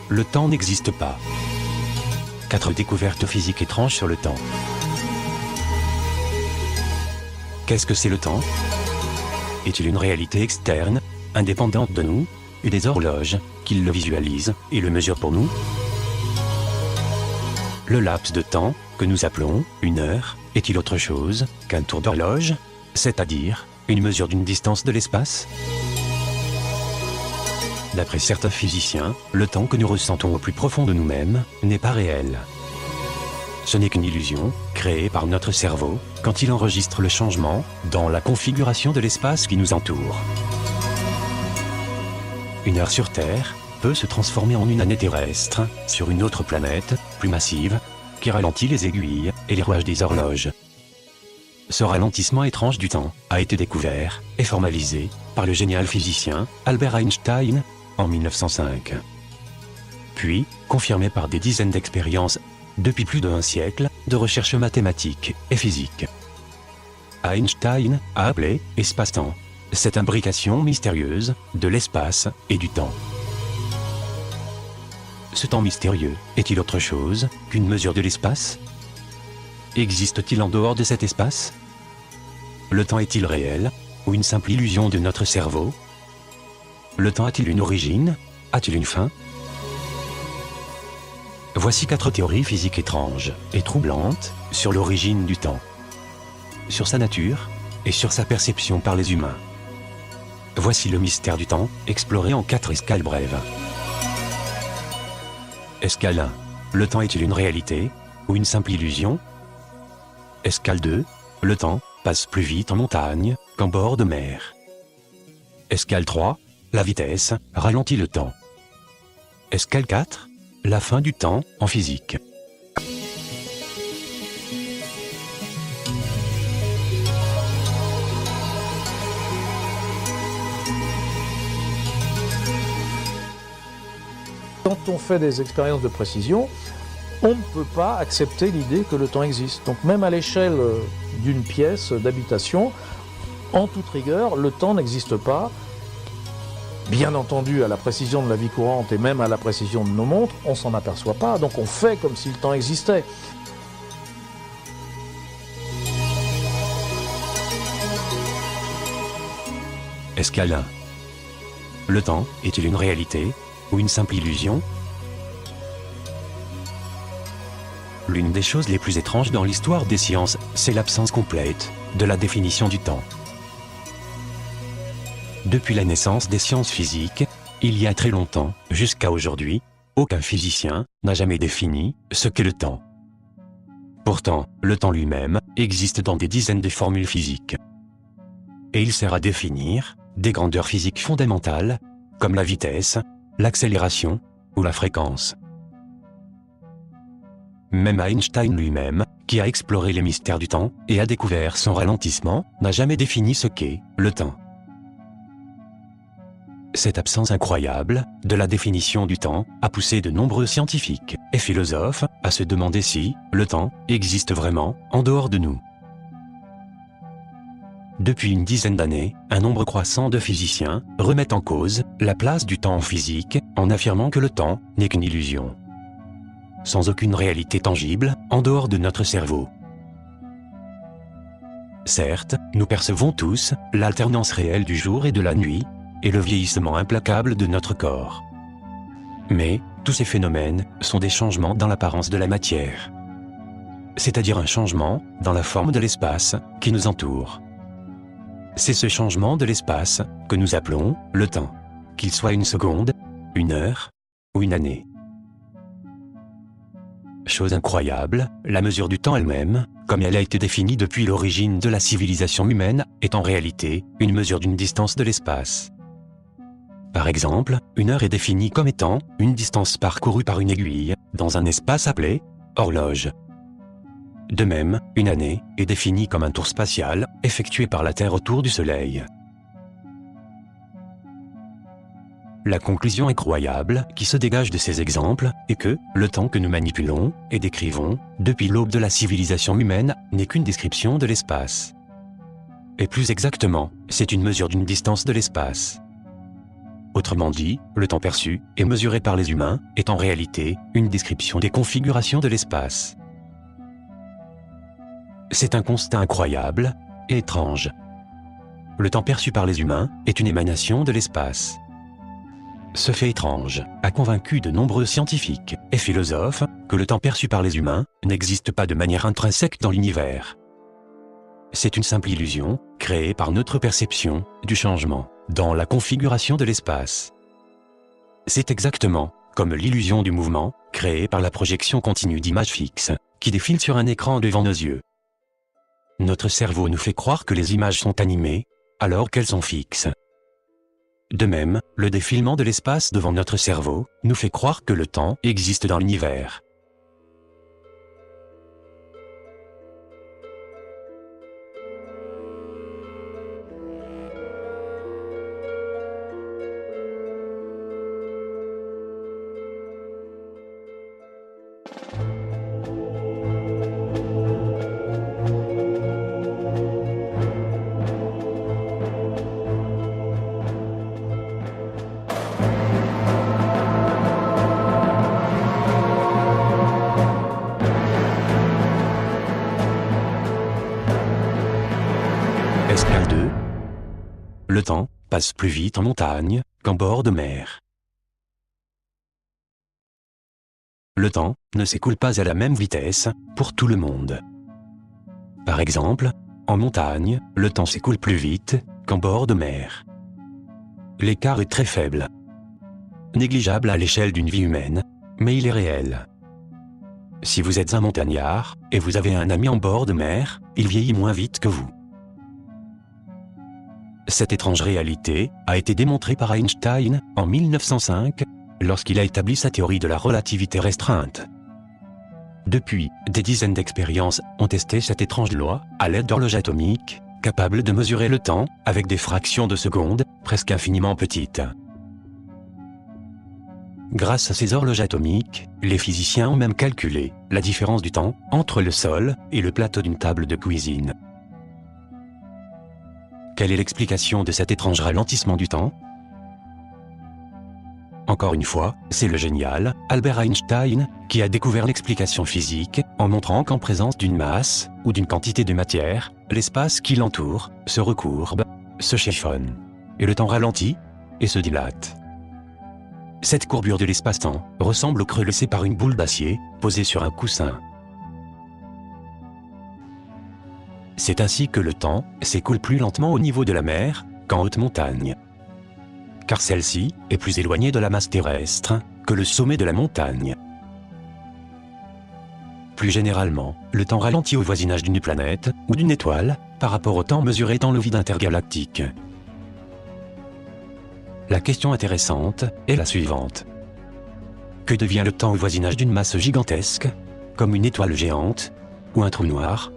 Le temps n'existe pas. 4 découvertes physiques étranges sur le temps. Qu'est-ce que c'est le temps? Est-il une réalité externe, indépendante de nous, et des horloges, qui le visualisent et le mesurent pour nous? Le laps de temps, que nous appelons une heure, est-il autre chose qu'un tour d'horloge, c'est-à-dire une mesure d'une distance de l'espace? D'après certains physiciens, le temps que nous ressentons au plus profond de nous-mêmes n'est pas réel. Ce n'est qu'une illusion, créée par notre cerveau, quand il enregistre le changement dans la configuration de l'espace qui nous entoure. Une heure sur Terre peut se transformer en une année terrestre sur une autre planète, plus massive, qui ralentit les aiguilles et les rouages des horloges. Ce ralentissement étrange du temps a été découvert et formalisé par le génial physicien Albert Einstein en 1905. Puis, confirmé par des dizaines d'expériences depuis plus d'un siècle de recherches mathématiques et physiques. Einstein a appelé espace-temps cette imbrication mystérieuse de l'espace et du temps. Ce temps mystérieux est-il autre chose qu'une mesure de l'espace? Existe-t-il en dehors de cet espace? Le temps est-il réel ou une simple illusion de notre cerveau? Le temps a-t-il une origine? A-t-il une fin? Voici 4 théories physiques étranges et troublantes sur l'origine du temps, sur sa nature et sur sa perception par les humains. Voici le mystère du temps, exploré en 4 escales brèves. Escale 1. Le temps est-il une réalité ou une simple illusion? Escale 2. Le temps passe plus vite en montagne qu'en bord de mer. Escale 3. La vitesse ralentit le temps. Escale 4. La fin du temps en physique. Quand on fait des expériences de précision, on ne peut pas accepter l'idée que le temps existe. Donc même à l'échelle d'une pièce d'habitation, en toute rigueur, le temps n'existe pas. Bien entendu, à la précision de la vie courante et même à la précision de nos montres, on ne s'en aperçoit pas, donc on fait comme si le temps existait. Escale 1. Le temps est-il une réalité ou une simple illusion? L'une des choses les plus étranges dans l'histoire des sciences, c'est l'absence complète de la définition du temps. Depuis la naissance des sciences physiques, il y a très longtemps, jusqu'à aujourd'hui, aucun physicien n'a jamais défini ce qu'est le temps. Pourtant, le temps lui-même existe dans des dizaines de formules physiques. Et il sert à définir des grandeurs physiques fondamentales, comme la vitesse, l'accélération ou la fréquence. Même Einstein lui-même, qui a exploré les mystères du temps et a découvert son ralentissement, n'a jamais défini ce qu'est le temps. Cette absence incroyable de la définition du temps a poussé de nombreux scientifiques et philosophes à se demander si le temps existe vraiment en dehors de nous. Depuis une dizaine d'années, un nombre croissant de physiciens remettent en cause la place du temps en physique en affirmant que le temps n'est qu'une illusion, sans aucune réalité tangible en dehors de notre cerveau. Certes, nous percevons tous l'alternance réelle du jour et de la nuit, et le vieillissement implacable de notre corps. Mais, tous ces phénomènes sont des changements dans l'apparence de la matière, c'est-à-dire un changement dans la forme de l'espace qui nous entoure. C'est ce changement de l'espace que nous appelons le temps, qu'il soit une seconde, une heure ou une année. Chose incroyable, la mesure du temps elle-même, comme elle a été définie depuis l'origine de la civilisation humaine, est en réalité une mesure d'une distance de l'espace. Par exemple, une heure est définie comme étant une distance parcourue par une aiguille dans un espace appelé horloge. De même, une année est définie comme un tour spatial effectué par la Terre autour du Soleil. La conclusion incroyable qui se dégage de ces exemples est que le temps que nous manipulons et décrivons depuis l'aube de la civilisation humaine n'est qu'une description de l'espace. Et plus exactement, c'est une mesure d'une distance de l'espace. Autrement dit, le temps perçu et mesuré par les humains est en réalité une description des configurations de l'espace. C'est un constat incroyable et étrange. Le temps perçu par les humains est une émanation de l'espace. Ce fait étrange a convaincu de nombreux scientifiques et philosophes que le temps perçu par les humains n'existe pas de manière intrinsèque dans l'univers. C'est une simple illusion créée par notre perception du changement dans la configuration de l'espace. C'est exactement comme l'illusion du mouvement créée par la projection continue d'images fixes qui défilent sur un écran devant nos yeux. Notre cerveau nous fait croire que les images sont animées alors qu'elles sont fixes. De même, le défilement de l'espace devant notre cerveau nous fait croire que le temps existe dans l'univers. Escale 2. Le temps passe plus vite en montagne qu'en bord de mer. Le temps ne s'écoule pas à la même vitesse pour tout le monde. Par exemple, en montagne, le temps s'écoule plus vite qu'en bord de mer. L'écart est très faible. Négligeable à l'échelle d'une vie humaine, mais il est réel. Si vous êtes un montagnard et vous avez un ami en bord de mer, il vieillit moins vite que vous. Cette étrange réalité a été démontrée par Einstein en 1905 lorsqu'il a établi sa théorie de la relativité restreinte. Depuis, des dizaines d'expériences ont testé cette étrange loi à l'aide d'horloges atomiques capables de mesurer le temps avec des fractions de secondes presque infiniment petites. Grâce à ces horloges atomiques, les physiciens ont même calculé la différence du temps entre le sol et le plateau d'une table de cuisine. Quelle est l'explication de cet étrange ralentissement du temps? Encore une fois, c'est le génial Albert Einstein qui a découvert l'explication physique en montrant qu'en présence d'une masse ou d'une quantité de matière, l'espace qui l'entoure se recourbe, se chiffonne, et le temps ralentit et se dilate. Cette courbure de l'espace-temps ressemble au creux laissé par une boule d'acier posée sur un coussin. C'est ainsi que le temps s'écoule plus lentement au niveau de la mer qu'en haute montagne. Car celle-ci est plus éloignée de la masse terrestre que le sommet de la montagne. Plus généralement, le temps ralentit au voisinage d'une planète ou d'une étoile par rapport au temps mesuré dans le vide intergalactique. La question intéressante est la suivante. Que devient le temps au voisinage d'une masse gigantesque, comme une étoile géante ou un trou noir?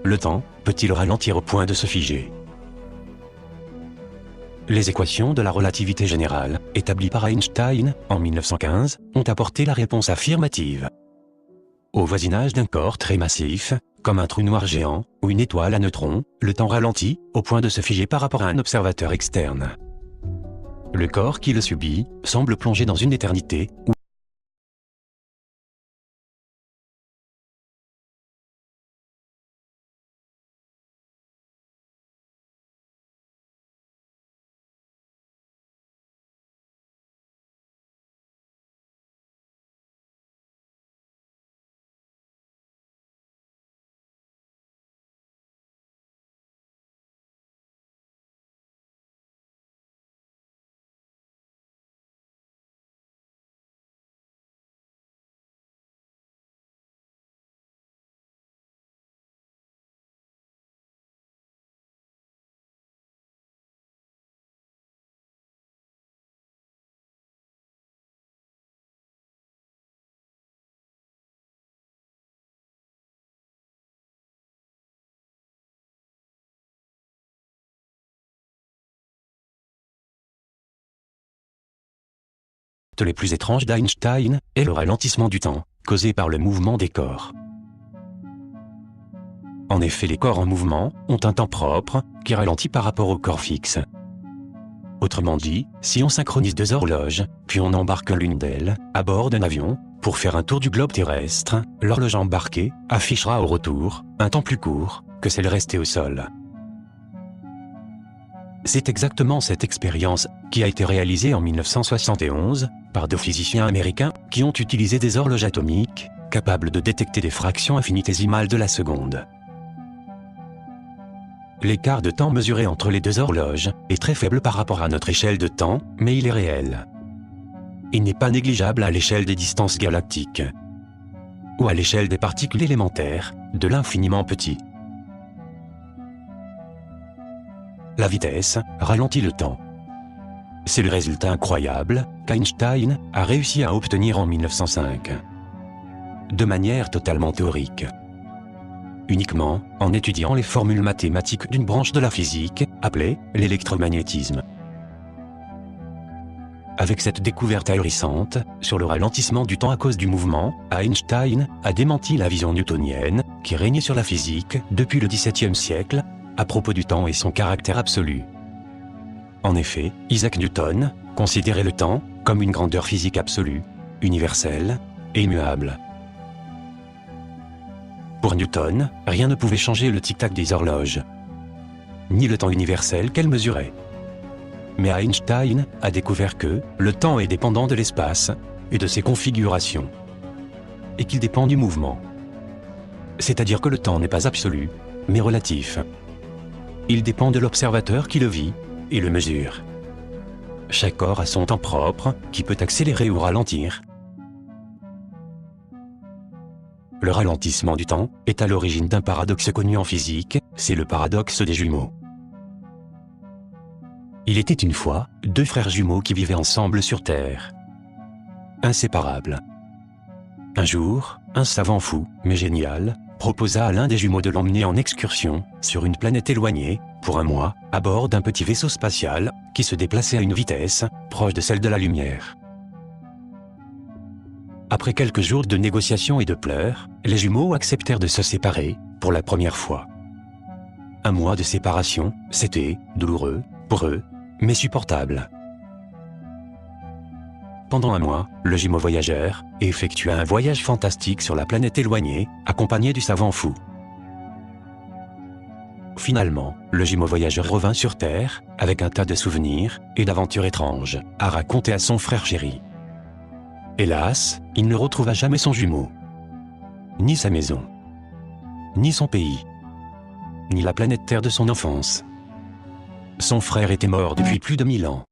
Le temps peut-il ralentir au point de se figer? Les équations de la relativité générale, établies par Einstein en 1915, ont apporté la réponse affirmative. Au voisinage d'un corps très massif, comme un trou noir géant ou une étoile à neutrons, le temps ralentit au point de se figer par rapport à un observateur externe. Le corps qui le subit semble plongé dans une éternité où les plus étranges d'Einstein est le ralentissement du temps, causé par le mouvement des corps. En effet, les corps en mouvement ont un temps propre qui ralentit par rapport au corps fixe. Autrement dit, si on synchronise deux horloges, puis on embarque l'une d'elles, à bord d'un avion, pour faire un tour du globe terrestre, l'horloge embarquée affichera au retour un temps plus court que celle restée au sol. C'est exactement cette expérience qui a été réalisée en 1971 par deux physiciens américains qui ont utilisé des horloges atomiques capables de détecter des fractions infinitésimales de la seconde. L'écart de temps mesuré entre les deux horloges est très faible par rapport à notre échelle de temps, mais il est réel. Il n'est pas négligeable à l'échelle des distances galactiques ou à l'échelle des particules élémentaires, de l'infiniment petit. La vitesse ralentit le temps. C'est le résultat incroyable qu'Einstein a réussi à obtenir en 1905. De manière totalement théorique. Uniquement en étudiant les formules mathématiques d'une branche de la physique, appelée l'électromagnétisme. Avec cette découverte ahurissante sur le ralentissement du temps à cause du mouvement, Einstein a démenti la vision newtonienne qui régnait sur la physique depuis le XVIIe siècle à propos du temps et son caractère absolu. En effet, Isaac Newton considérait le temps comme une grandeur physique absolue, universelle et immuable. Pour Newton, rien ne pouvait changer le tic-tac des horloges, ni le temps universel qu'elles mesuraient. Mais Einstein a découvert que le temps est dépendant de l'espace et de ses configurations, et qu'il dépend du mouvement. C'est-à-dire que le temps n'est pas absolu, mais relatif. Il dépend de l'observateur qui le vit et le mesure. Chaque corps a son temps propre, qui peut accélérer ou ralentir. Le ralentissement du temps est à l'origine d'un paradoxe connu en physique, c'est le paradoxe des jumeaux. Il était une fois deux frères jumeaux qui vivaient ensemble sur Terre. Inséparables. Un jour, un savant fou, mais génial, proposa à l'un des jumeaux de l'emmener en excursion sur une planète éloignée, pour un mois, à bord d'un petit vaisseau spatial qui se déplaçait à une vitesse proche de celle de la lumière. Après quelques jours de négociations et de pleurs, les jumeaux acceptèrent de se séparer pour la première fois. Un mois de séparation, c'était douloureux pour eux, mais supportable. Pendant un mois, le jumeau voyageur effectua un voyage fantastique sur la planète éloignée, accompagné du savant fou. Finalement, le jumeau voyageur revint sur Terre, avec un tas de souvenirs et d'aventures étranges, à raconter à son frère chéri. Hélas, il ne retrouva jamais son jumeau. Ni sa maison. Ni son pays. Ni la planète Terre de son enfance. Son frère était mort depuis plus de 1000 ans.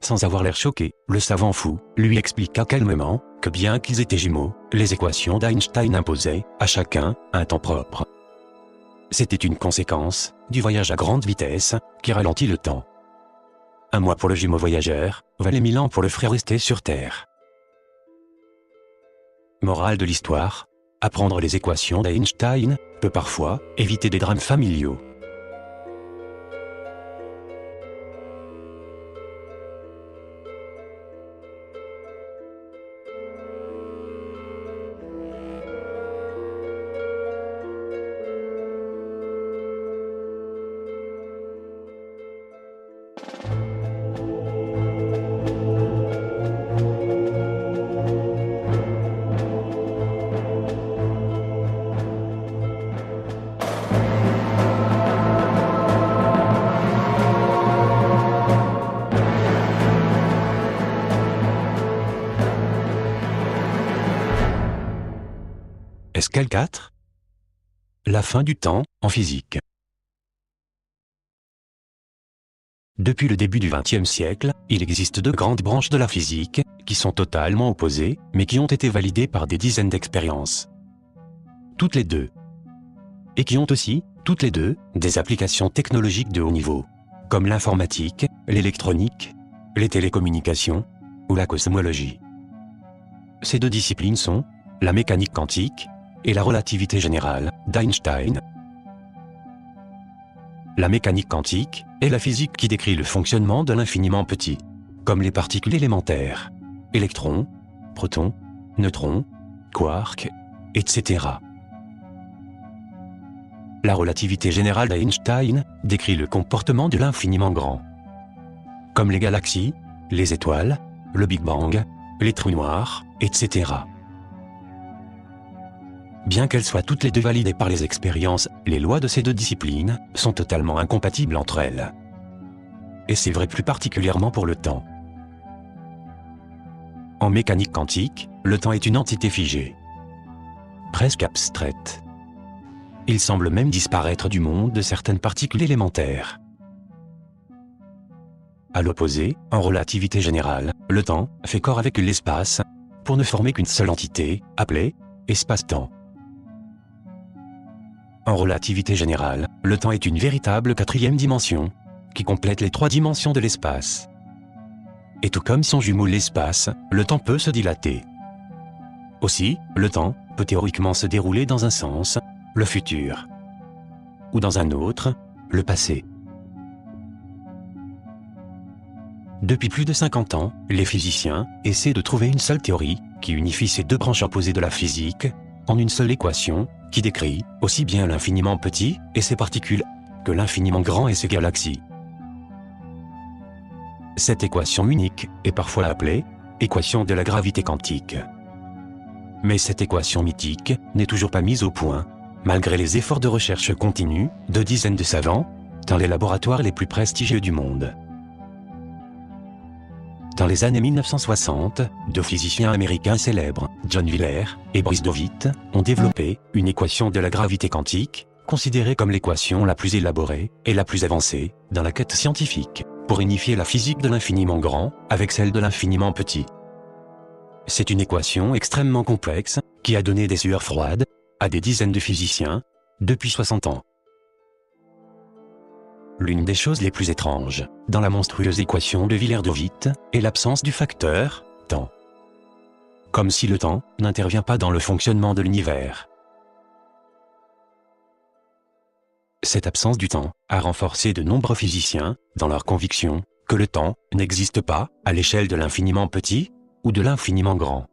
Sans avoir l'air choqué, le savant fou lui expliqua calmement que bien qu'ils étaient jumeaux, les équations d'Einstein imposaient à chacun un temps propre. C'était une conséquence du voyage à grande vitesse qui ralentit le temps. Un mois pour le jumeau voyageur valait 1000 ans pour le frère resté sur Terre. Morale de l'histoire, apprendre les équations d'Einstein peut parfois éviter des drames familiaux. Escale 4. La fin du temps en physique. Depuis le début du XXe siècle, il existe deux grandes branches de la physique qui sont totalement opposées, mais qui ont été validées par des dizaines d'expériences. Toutes les deux. Et qui ont aussi, toutes les deux, des applications technologiques de haut niveau, comme l'informatique, l'électronique, les télécommunications ou la cosmologie. Ces deux disciplines sont la mécanique quantique et la relativité générale d'Einstein. La mécanique quantique est la physique qui décrit le fonctionnement de l'infiniment petit, comme les particules élémentaires, électrons, protons, neutrons, quarks, etc. la relativité générale d'Einstein décrit le comportement de l'infiniment grand. Comme les galaxies, les étoiles, le Big Bang, les trous noirs, etc. Bien qu'elles soient toutes les deux validées par les expériences, les lois de ces deux disciplines sont totalement incompatibles entre elles. Et c'est vrai plus particulièrement pour le temps. En mécanique quantique, le temps est une entité figée, presque abstraite. Il semble même disparaître du monde de certaines particules élémentaires. À l'opposé, en relativité générale, le temps fait corps avec l'espace pour ne former qu'une seule entité, appelée espace-temps. En relativité générale, le temps est une véritable quatrième dimension qui complète les trois dimensions de l'espace. Et tout comme son jumeau l'espace, le temps peut se dilater. Aussi, le temps peut théoriquement se dérouler dans un sens, le futur, ou dans un autre, le passé. Depuis plus de 50 ans, les physiciens essaient de trouver une seule théorie qui unifie ces deux branches opposées de la physique en une seule équation qui décrit aussi bien l'infiniment petit et ses particules que l'infiniment grand et ses galaxies. Cette équation unique est parfois appelée équation de la gravité quantique. Mais cette équation mythique n'est toujours pas mise au point, malgré les efforts de recherche continus de dizaines de savants dans les laboratoires les plus prestigieux du monde. Dans les années 1960, deux physiciens américains célèbres, John Wheeler et Boris Devitt, ont développé une équation de la gravité quantique, considérée comme l'équation la plus élaborée et la plus avancée dans la quête scientifique, pour unifier la physique de l'infiniment grand avec celle de l'infiniment petit. C'est une équation extrêmement complexe qui a donné des sueurs froides à des dizaines de physiciens depuis 60 ans. L'une des choses les plus étranges dans la monstrueuse équation de Wheeler-Devitt est l'absence du facteur temps. Comme si le temps n'intervient pas dans le fonctionnement de l'univers. Cette absence du temps a renforcé de nombreux physiciens dans leur conviction que le temps n'existe pas à l'échelle de l'infiniment petit ou de l'infiniment grand.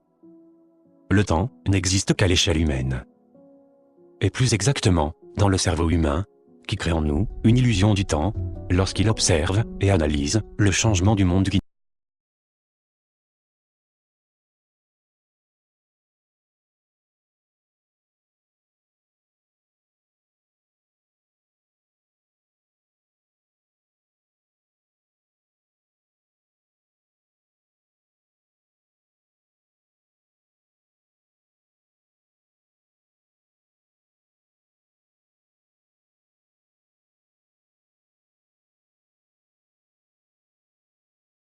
Le temps n'existe qu'à l'échelle humaine. Et plus exactement, dans le cerveau humain, qui crée en nous une illusion du temps lorsqu'il observe et analyse le changement du monde qui